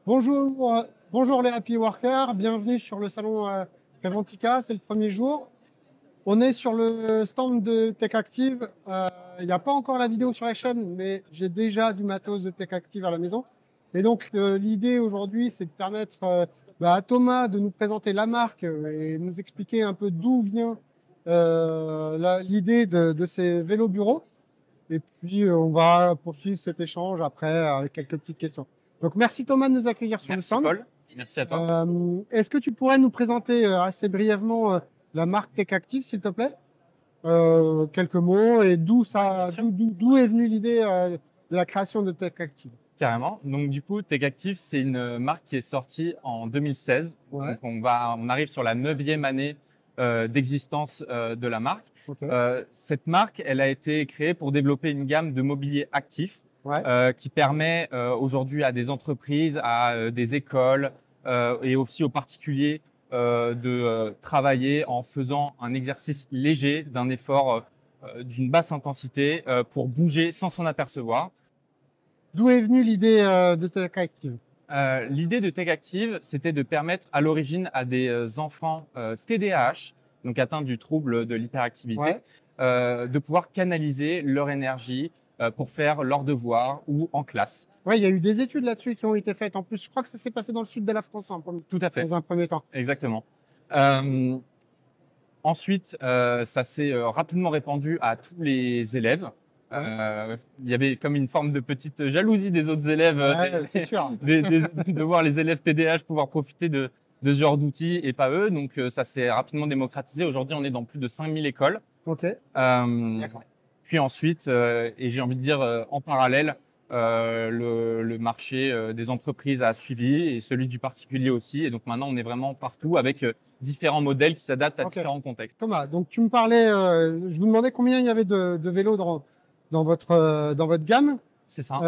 Bonjour les happy workers, bienvenue sur le salon Reventica, c'est le premier jour. On est sur le stand de TechActive. Il n'y a pas encore la vidéo sur la chaîne, mais j'ai déjà du matos de TechActive à la maison. Et donc l'idée aujourd'hui, c'est de permettre à Thomas de nous présenter la marque et nous expliquer un peu d'où vient l'idée de ces vélos bureaux. Et puis on va poursuivre cet échange après avec quelques petites questions. Donc, merci Thomas de nous accueillir sur le stand. Merci Paul, merci à toi. Est-ce que tu pourrais nous présenter assez brièvement la marque TechActive, s'il te plaît? Quelques mots et d'où est venue l'idée de la création de TechActive? Carrément. Donc du coup, TechActive, c'est une marque qui est sortie en 2016. Ouais. Donc on arrive sur la 9e année d'existence de la marque. Okay. Cette marque, elle a été créée pour développer une gamme de mobilier actif. Ouais. Qui permet aujourd'hui à des entreprises, à des écoles et aussi aux particuliers de travailler en faisant un exercice léger, d'un effort d'une basse intensité pour bouger sans s'en apercevoir. D'où est venue l'idée de TechActive? L'idée de TechActive, c'était de permettre à l'origine à des enfants TDAH, donc atteints du trouble de l'hyperactivité, ouais, de pouvoir canaliser leur énergie pour faire leurs devoirs ou en classe. Oui, il y a eu des études là-dessus qui ont été faites. En plus, je crois que ça s'est passé dans le sud de la France Tout à fait. Dans un premier temps. Exactement. Ensuite, ça s'est rapidement répandu à tous les élèves. Il y avait comme une forme de petite jalousie des autres élèves de voir les élèves TDAH pouvoir profiter de ce genre d'outils et pas eux. Donc, ça s'est rapidement démocratisé. Aujourd'hui, on est dans plus de 5000 écoles. Ok. Puis ensuite, et j'ai envie de dire en parallèle, le marché des entreprises a suivi et celui du particulier aussi. Et donc maintenant, on est vraiment partout avec différents modèles qui s'adaptent à différents contextes. Thomas, donc tu me parlais, je vous demandais combien il y avait de vélos dans votre gamme. C'est ça.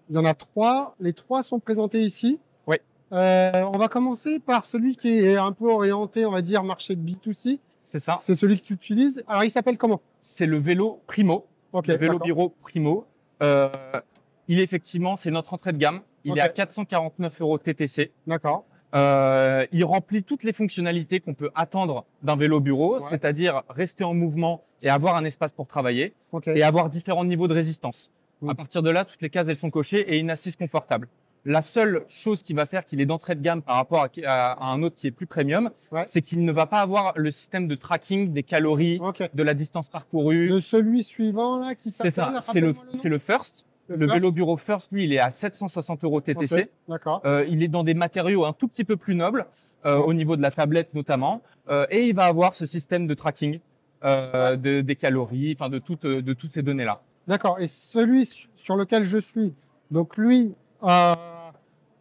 Il y en a 3. Les 3 sont présentés ici. Oui. On va commencer par celui qui est un peu orienté, on va dire, marché de B2C. C'est ça. C'est celui que tu utilises. Alors, il s'appelle comment? C'est le vélo Primo. Le vélo bureau Primo. C'est notre entrée de gamme. Il est à 449 € TTC. D'accord. Il remplit toutes les fonctionnalités qu'on peut attendre d'un vélo bureau, c'est-à-dire rester en mouvement et avoir un espace pour travailler et avoir différents niveaux de résistance. À partir de là, toutes les cases, elles sont cochées et une assise confortable. La seule chose qui va faire qu'il est d'entrée de gamme par rapport à un autre qui est plus premium, c'est qu'il ne va pas avoir le système de tracking des calories, de la distance parcourue. De celui suivant là qui s'appelle. C'est ça, c'est le First. Le vélo bureau First, lui, il est à 760 € TTC. D'accord. Il est dans des matériaux un tout petit peu plus nobles, au niveau de la tablette notamment, et il va avoir ce système de tracking des calories, enfin de toutes ces données-là. D'accord. Et celui sur lequel je suis, donc lui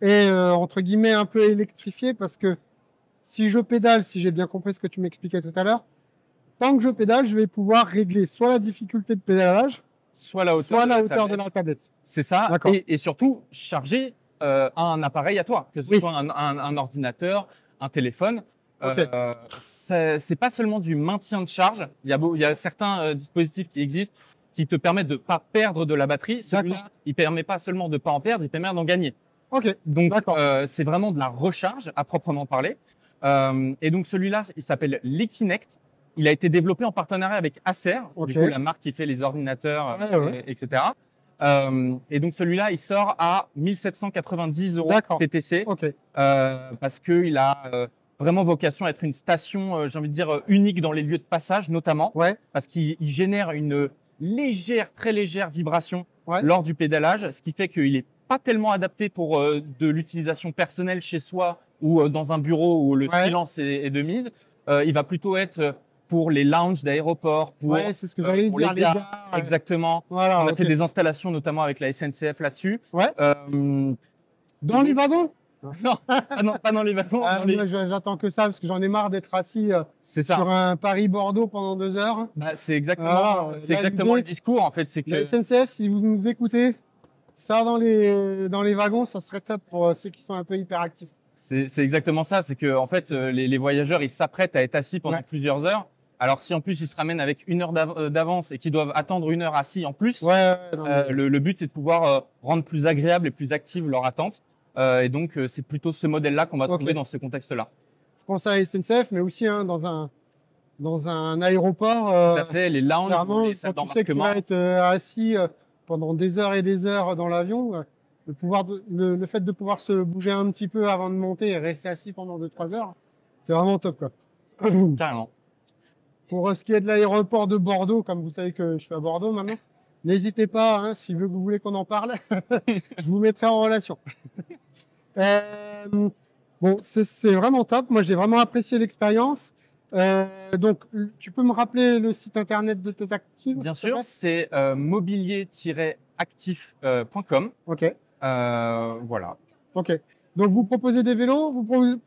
est entre guillemets un peu électrifié parce que si je pédale, si j'ai bien compris ce que tu m'expliquais tout à l'heure, tant que je pédale, je vais pouvoir régler soit la difficulté de pédalage, soit la hauteur de la tablette. C'est ça. Et surtout, charger un appareil à toi, que ce soit un ordinateur, un téléphone. C'est pas seulement du maintien de charge. Il y a certains dispositifs qui existent qui te permettent de pas perdre de la batterie. Celui-là, il permet pas seulement de pas en perdre, il permet d'en gagner. Donc, c'est vraiment de la recharge à proprement parler. Et donc, celui-là, il s'appelle l'Ekinect. Il a été développé en partenariat avec Acer, du coup, la marque qui fait les ordinateurs, etc. Et donc, celui-là, il sort à 1790 € TTC parce qu'il a vraiment vocation à être une station, j'ai envie de dire, unique dans les lieux de passage, notamment parce qu'il génère une très légère vibration lors du pédalage, ce qui fait qu'il n'est pas tellement adapté pour de l'utilisation personnelle chez soi ou dans un bureau où le silence est de mise. Il va plutôt être pour les lounges d'aéroports, c'est ce que j'allais dire, les gares. Exactement. Voilà, on a fait des installations notamment avec la SNCF là-dessus. Dans les wagons? Non, pas dans les wagons. J'attends que ça parce que j'en ai marre d'être assis sur un Paris-Bordeaux pendant 2 heures. C'est exactement le discours en fait. C'est que la SNCF, si vous nous écoutez, ça dans les wagons, ça serait top pour ceux qui sont un peu hyperactifs. C'est exactement ça. C'est que en fait, les voyageurs, ils s'apprêtent à être assis pendant plusieurs heures. Alors, si en plus ils se ramènent avec 1 heure d'avance et qu'ils doivent attendre 1 heure assis en plus, le but c'est de pouvoir rendre plus agréable et plus active leur attente. Et donc, c'est plutôt ce modèle-là qu'on va trouver dans ce contexte-là. Je pense à la SNCF, mais aussi hein, dans un aéroport. Tout à fait, les lounges, les salles quand tu sais que tu vas être assis pendant des heures et des heures dans l'avion, le fait de pouvoir se bouger un petit peu avant de monter et rester assis pendant 2-3 heures, c'est vraiment top, quoi. Carrément. Pour ce qui est de l'aéroport de Bordeaux, comme vous savez que je suis à Bordeaux maintenant, n'hésitez pas, hein, si vous voulez qu'on en parle, je vous mettrai en relation. Bon, c'est vraiment top. Moi, j'ai vraiment apprécié l'expérience. Donc, tu peux me rappeler le site internet de TechActive? Bien sûr, c'est mobilier-actif.com. Ok. Voilà. Ok. Donc, vous proposez des vélos, vous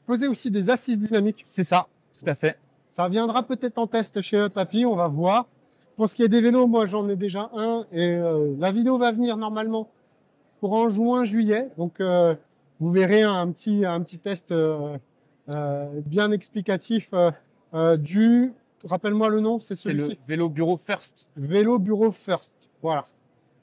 proposez aussi des assises dynamiques. C'est ça, tout à fait. Ça viendra peut-être en test chez Papy, on va voir. Pour ce qui est des vélos, moi, j'en ai déjà un et la vidéo va venir normalement pour en juin, juillet. Donc, vous verrez un petit test bien explicatif rappelle-moi le nom, c'est le Vélo Bureau First. Vélo Bureau First, voilà.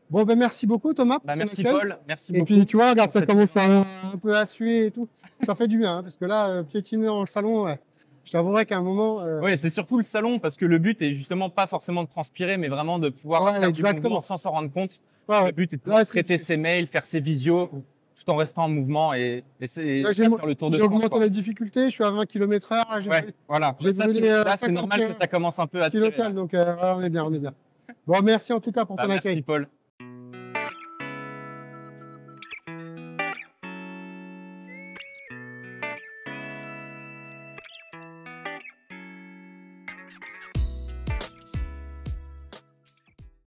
Bon, ben merci beaucoup Thomas. Merci Paul, merci beaucoup. Et puis tu vois, regarde, ça commence un peu à suer et tout. Ça fait du bien, hein, parce que là, piétiner dans le salon, ouais, je t'avouerai qu'à un moment… Oui, c'est surtout le salon, parce que le but est justement pas forcément de transpirer, mais vraiment de pouvoir faire du mouvement sans s'en rendre compte. Le but est de pouvoir traiter ses mails, faire ses visios, tout en restant en mouvement et faire le tour de France. J'ai augmenté la difficulté, je suis à 20 km/h. Ouais, voilà. Là, c'est normal que ça commence un peu à tirer. Donc on est bien, on est bien. Bon, merci en tout cas pour ton accueil. Merci Paul.